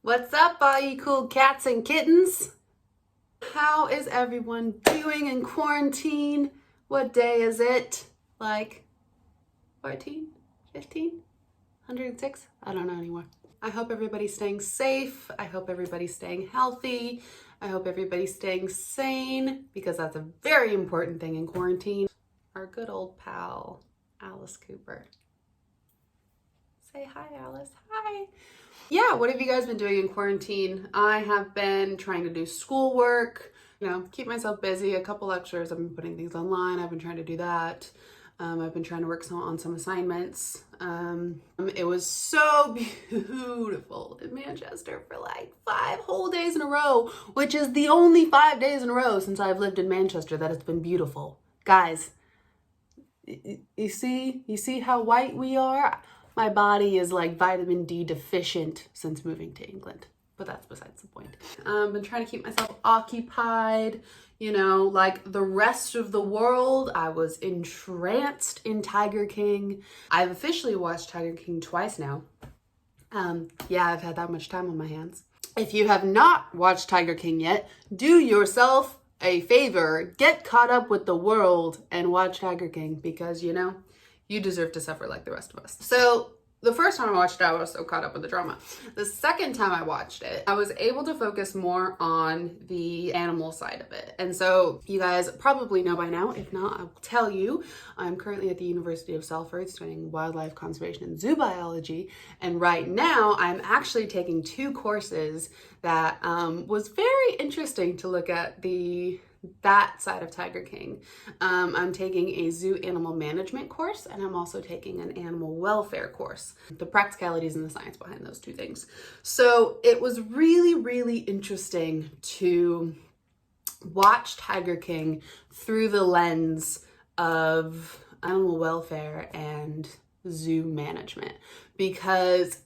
What's up, all you cool cats and kittens? How is everyone doing in quarantine? What day is it? Like 14, 15, 106? I don't know anymore. I hope everybody's staying safe. I hope everybody's staying healthy. I hope everybody's staying sane because that's a very important thing in quarantine. Our good old pal, Alice Cooper. Say hi, Alice. Hi. Yeah, what have you guys been doing in quarantine? I have been trying to do schoolwork, keep myself busy. A couple lectures, I've been putting things online. I've been trying to do that. I've been trying to work on some assignments. It was so beautiful in Manchester for like 5 whole days in a row, which is the only 5 days in a row since I've lived in Manchester that it's been beautiful. Guys, you see how white we are? My body is like vitamin D deficient since moving to England, but that's besides the point. Been trying to keep myself occupied, like the rest of the world. I was entranced in Tiger King. I've officially watched Tiger King twice now. Yeah, I've had that much time on my hands. If you have not watched Tiger King yet, do yourself a favor, get caught up with the world and watch Tiger King because, you deserve to suffer like the rest of us. So the first time I watched it, I was so caught up with the drama. The second time I watched it, I was able to focus more on the animal side of it. And so you guys probably know by now. If not, I will tell you. I'm currently at the University of Salford studying wildlife conservation and zoo biology. And right now I'm actually taking 2 courses that was very interesting to look at that side of Tiger King. I'm taking a zoo animal management course, and I'm also taking an animal welfare course. The practicalities and the science behind those 2 things. So it was really, really interesting to watch Tiger King through the lens of animal welfare and zoo management because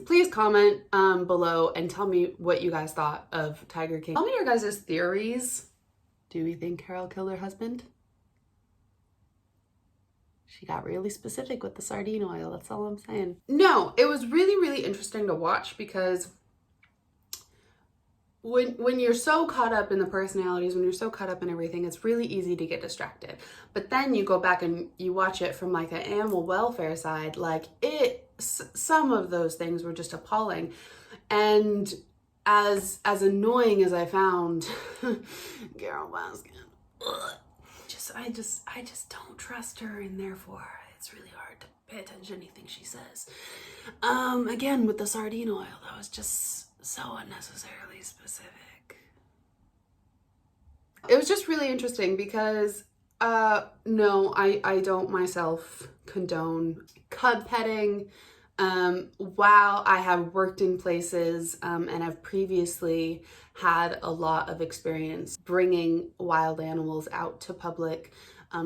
Please comment below and tell me what you guys thought of Tiger King. Tell me your guys' theories. Do we think Carol killed her husband? She got really specific with the sardine oil, that's all I'm saying. No, it was really, really interesting to watch because when you're so caught up in the personalities, when you're so caught up in everything, it's really easy to get distracted. But then you go back and you watch it from like an animal welfare side, some of those things were just appalling. And as annoying as I found Carol Baskin, I just don't trust her, and therefore it's really hard to pay attention to anything she says. Again, with the sardine oil, that was just so unnecessarily specific. It was just really interesting because no, I don't myself condone cub petting. While I have worked in places and I've previously had a lot of experience bringing wild animals out to public,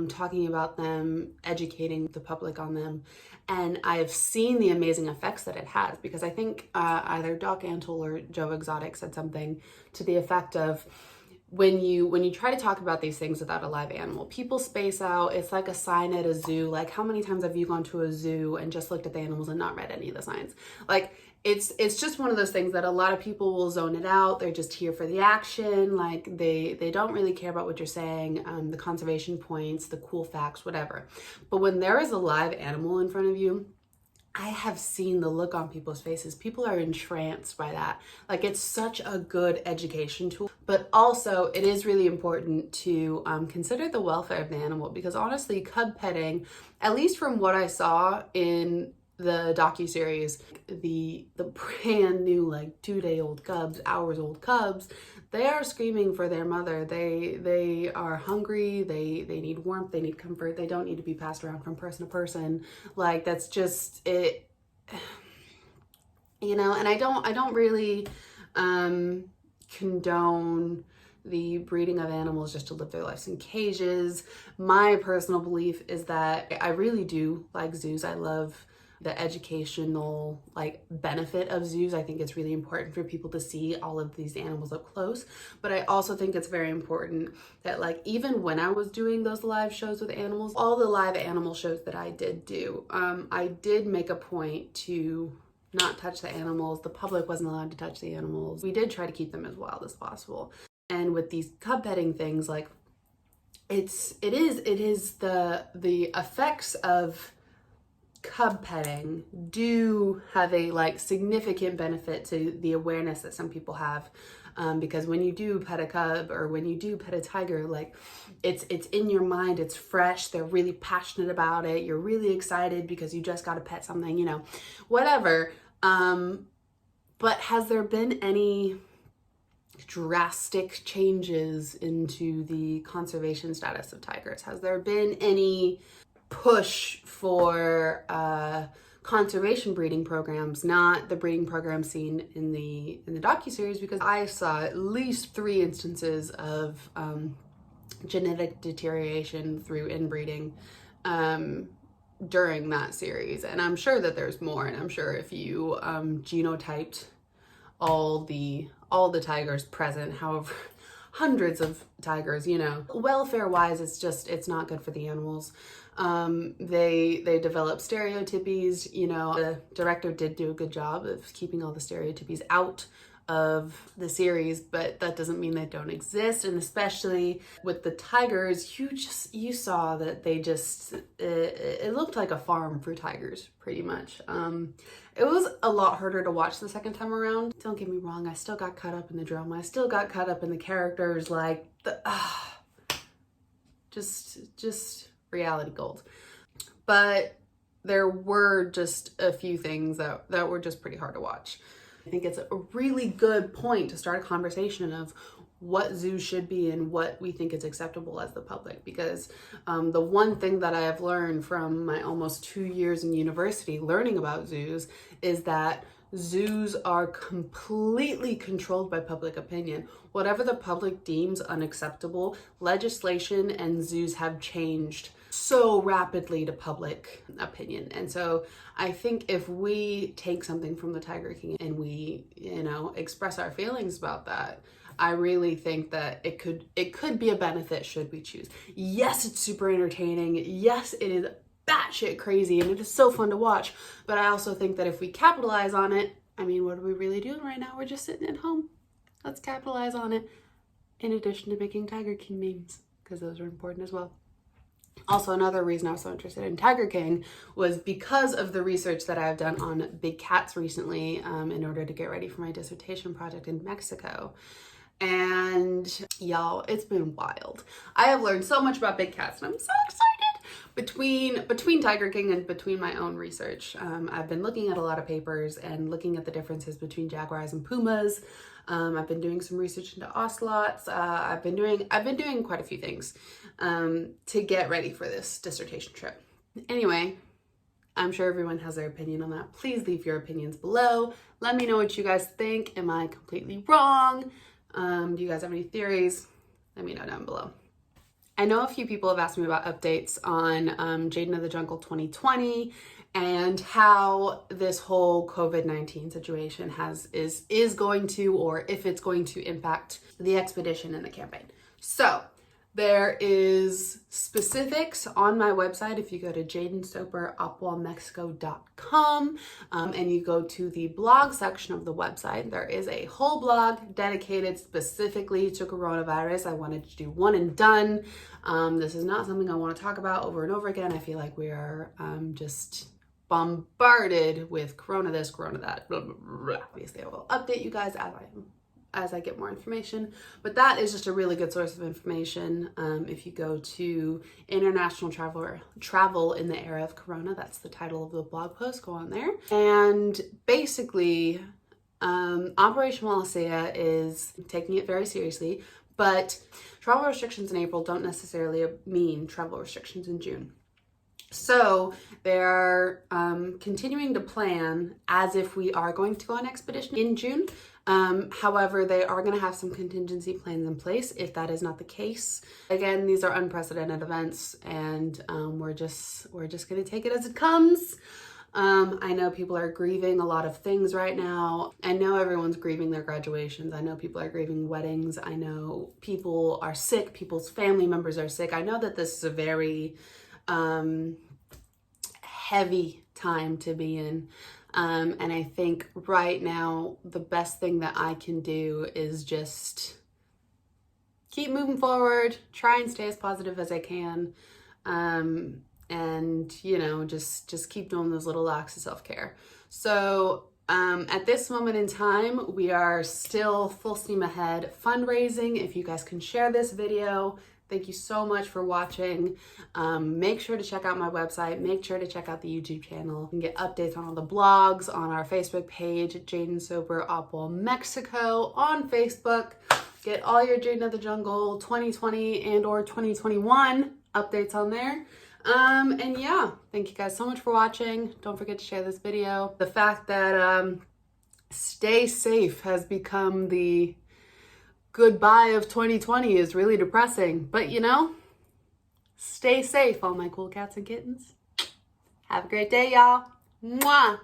talking about them, educating the public on them, and I have seen the amazing effects that it has, because I think either Doc Antle or Joe Exotic said something to the effect of, when you try to talk about these things without a live animal, people space out. It's like a sign at a zoo. Like, how many times have you gone to a zoo and just looked at the animals and not read any of the signs? Like, it's just one of those things that a lot of people will zone it out. They're just here for the action. Like, they don't really care about what you're saying, the conservation points, the cool facts, whatever. But when there is a live animal in front of you, I have seen the look on people's faces. People are entranced by that. Like, it's such a good education tool. But also, it is really important to consider the welfare of the animal, because honestly, cub petting, at least from what I saw in the docuseries, the brand new, like 2-day-old cubs, hours-old cubs, they are screaming for their mother. They are hungry. They need warmth. They need comfort. They don't need to be passed around from person to person. Like, that's just it. And I don't really condone the breeding of animals just to live their lives in cages. My personal belief is that I really do like zoos. I love the educational like benefit of zoos. I think it's really important for people to see all of these animals up close, but I also think it's very important that like even when I was doing those live shows with animals, all the live animal shows that I did do, I did make a point to not touch the animals. The public wasn't allowed to touch the animals. We did try to keep them as wild as possible. And with these cub petting things, like it is the effects of cub petting do have a like significant benefit to the awareness that some people have, because when you do pet a cub or when you do pet a tiger, like it's in your mind, it's fresh, they're really passionate about it, you're really excited because you just got to pet something, you know, whatever. But has there been any drastic changes into the conservation status of tigers? Has there been any push for conservation breeding programs, not the breeding program seen in the docuseries? Because I saw at least 3 instances of genetic deterioration through inbreeding during that series, and I'm sure that there's more, and I'm sure if you genotyped all the tigers present, however hundreds of tigers, you know, welfare wise it's not good for the animals. They develop stereotypies, you know. The director did do a good job of keeping all the stereotypies out of the series, but that doesn't mean they don't exist. And especially with the tigers, you saw that they just it looked like a farm for tigers pretty much. It was a lot harder to watch the second time around. Don't get me wrong, I still got caught up in the drama, I still got caught up in the characters, like just reality gold. But there were just a few things that were just pretty hard to watch. I think it's a really good point to start a conversation of what zoos should be and what we think is acceptable as the public, because the one thing that I have learned from my almost 2 years in university learning about zoos is that zoos are completely controlled by public opinion. Whatever the public deems unacceptable, legislation and zoos have changed so rapidly to public opinion. And so I think if we take something from the Tiger King and we, you know, express our feelings about that, I really think that it could be a benefit should we choose. Yes, it's super entertaining. Yes, it is batshit crazy and it is so fun to watch. But I also think that if we capitalize on it, I mean, what are we really doing right now? We're just sitting at home. Let's capitalize on it, in addition to making Tiger King memes, because those are important as well. Also, another reason I was so interested in Tiger King was because of the research that I've done on big cats recently, in order to get ready for my dissertation project in Mexico. And y'all, it's been wild. I have learned so much about big cats and I'm so excited. Between Tiger King and between my own research, I've been looking at a lot of papers and looking at the differences between jaguars and pumas. I've been doing some research into ocelots. I've been doing quite a few things to get ready for this dissertation trip. Anyway, I'm sure everyone has their opinion on that. Please leave your opinions below. Let me know what you guys think. Am I completely wrong? Do you guys have any theories? Let me know down below. I know a few people have asked me about updates on Jadn of the Jungle 2020 and how this whole COVID-19 situation is going to, or if it's going to impact the expedition and the campaign. So there is specifics on my website. If you go to jadnstoper.opwallmexico.com and you go to the blog section of the website, there is a whole blog dedicated specifically to coronavirus. I wanted to do one and done. This is not something I want to talk about over and over again. I feel like we are just bombarded with corona this, corona that, blah, blah, blah. Obviously, I will update you guys as I get more information, but that is just a really good source of information. If you go to International Travel in the Era of Corona, that's the title of the blog post, go on there. And basically, Operation Wallacea is taking it very seriously, but travel restrictions in April don't necessarily mean travel restrictions in June. So they're continuing to plan as if we are going to go on expedition in June. However, they are going to have some contingency plans in place if that is not the case. Again, these are unprecedented events, and we're just going to take it as it comes. I know people are grieving a lot of things right now. I know everyone's grieving their graduations. I know people are grieving weddings. I know people are sick. People's family members are sick. I know that this is a very heavy time to be in. And I think right now, the best thing that I can do is just keep moving forward, try and stay as positive as I can. And you know, just keep doing those little acts of self-care. So at this moment in time, we are still full steam ahead fundraising. If you guys can share this video, thank you so much for watching. Make sure to check out my website. Make sure to check out the YouTube channel. You can get updates on all the blogs, on our Facebook page, Jadn Sober OpWall Mexico on Facebook. Get all your Jadn of the Jungle 2020 and or 2021 updates on there. And yeah, thank you guys so much for watching. Don't forget to share this video. The fact that stay safe has become the goodbye of 2020 is really depressing. But you know, stay safe, all my cool cats and kittens. Have a great day, y'all. Mwah!